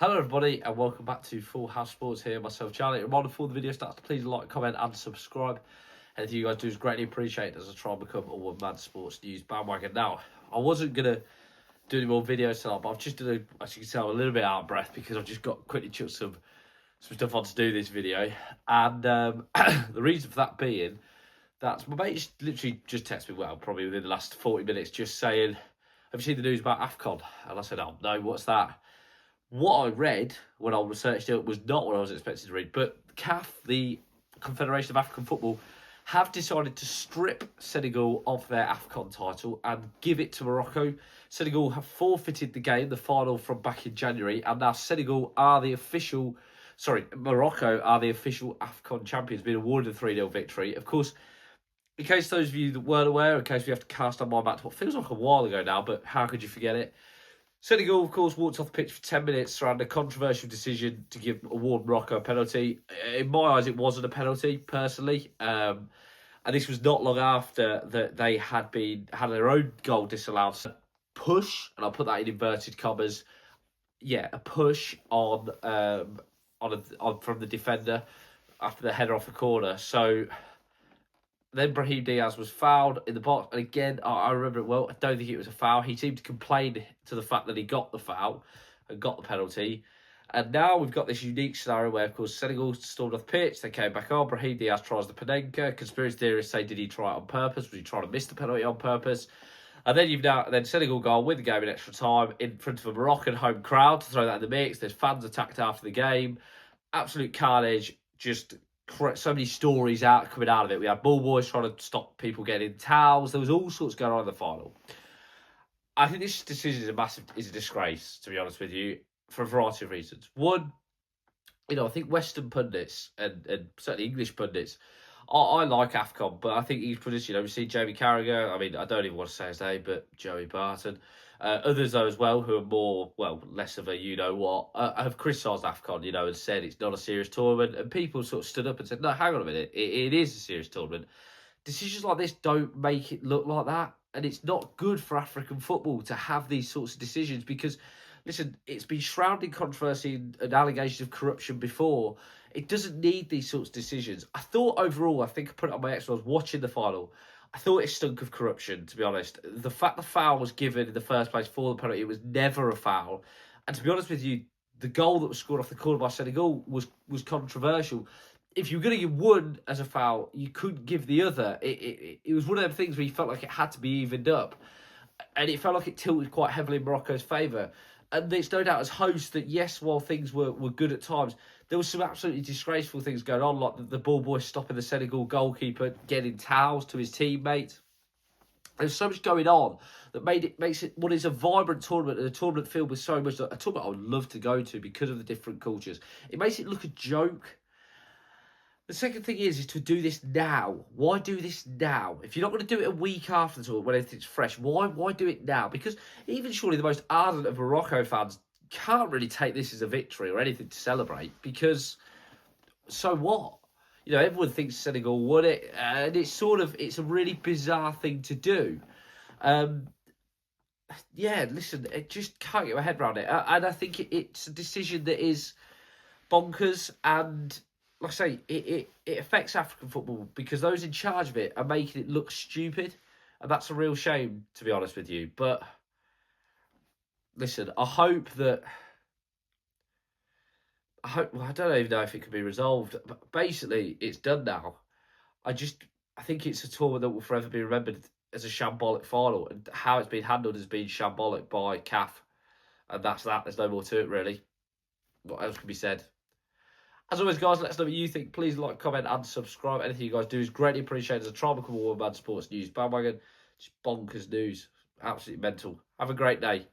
Hello everybody and welcome back to Full House Sports here, myself Charlie. Reminder before the video starts, please like, comment and subscribe. Anything you guys do is greatly appreciated as I try and become a one-man sports news bandwagon. Now, I wasn't going to do any more videos tonight, but I've just done, as you can tell, a little bit out of breath because I've just got quickly chucked some stuff on to do this video. And the reason for that being, that my mate literally just texted me, well, probably within the last 40 minutes, just saying, have you seen the news about Afcon? And I said, oh no, what's that? What I read when I researched it was not what I was expecting to read, but CAF, the Confederation of African Football, have decided to strip Senegal of their Afcon title and give it to Morocco. Senegal have forfeited the game, the final from back in January, and now Morocco are the official Afcon champions, being awarded a 3-0 victory. Of course, in case those of you that weren't aware, in case we have to cast our mind back to what feels like a while ago now, but how could you forget it? Senegal, of course, walked off the pitch for 10 minutes around a controversial decision to award Morocco a penalty. In my eyes, it wasn't a penalty, personally. And this was not long after that they had their own goal disallowed. Push, and I'll put that in inverted commas. Yeah, a push from the defender after the header off the corner. So then Brahim Diaz was fouled in the box. And again, I remember it well. I don't think it was a foul. He seemed to complain to the fact that he got the foul and got the penalty. And now we've got this unique scenario where, of course, Senegal stormed off the pitch. They came back on. Brahim Diaz tries the Panenka. Conspiracy theorists say, did he try it on purpose? Was he trying to miss the penalty on purpose? And then Senegal go on with the game in extra time in front of a Moroccan home crowd to throw that in the mix. There's fans attacked after the game. Absolute carnage. Just so many stories coming out of it. We had ball boys trying to stop people getting towels. There was all sorts going on in the final. I think this decision is a disgrace, to be honest with you, for a variety of reasons. One, I think Western pundits and certainly English pundits, I like Afcon, but I think English pundits, we've seen Jamie Carragher. I mean, I don't even want to say his name, but Joey Barton. Others, though, as well, who are less of a you-know-what, have criticised Afcon, and said it's not a serious tournament. And people sort of stood up and said, no, hang on a minute, it is a serious tournament. Decisions like this don't make it look like that. And it's not good for African football to have these sorts of decisions because, listen, it's been shrouded in controversy and allegations of corruption before. It doesn't need these sorts of decisions. I thought overall, I think I put it on my X when I was watching the final, I thought it stunk of corruption, to be honest. The fact the foul was given in the first place for the penalty, it was never a foul. And to be honest with you, the goal that was scored off the corner by Senegal was controversial. If you were going to give one as a foul, you couldn't give the other. It was one of them things where you felt like it had to be evened up. And it felt like it tilted quite heavily in Morocco's favour. And there's no doubt as hosts that, yes, while things were good at times, there was some absolutely disgraceful things going on, like the ball boy stopping the Senegal goalkeeper, getting towels to his teammates. There's so much going on that makes it what is a vibrant tournament, and a tournament filled with so much, a tournament I would love to go to because of the different cultures. It makes it look a joke. The second thing is to do this now. Why do this now? If you're not going to do it a week after the tournament when everything's fresh, why do it now? Because even surely the most ardent of Morocco fans can't really take this as a victory or anything to celebrate because so what? Everyone thinks Senegal won it, and it's a really bizarre thing to do. Listen, I just can't get my head around it. And I think it's a decision that is bonkers, and like I say, it affects African football because those in charge of it are making it look stupid, and that's a real shame, to be honest with you. But listen, I don't even know if it can be resolved, but basically it's done now. I think it's a tournament that will forever be remembered as a shambolic final, and how it's been handled has been shambolic by CAF, and that's that. There's no more to it, really. What else can be said? As always, guys, let us know what you think. Please like, comment, and subscribe. Anything you guys do is greatly appreciated. As a try become a one-man sports news bandwagon, just bonkers news. Absolutely mental. Have a great day.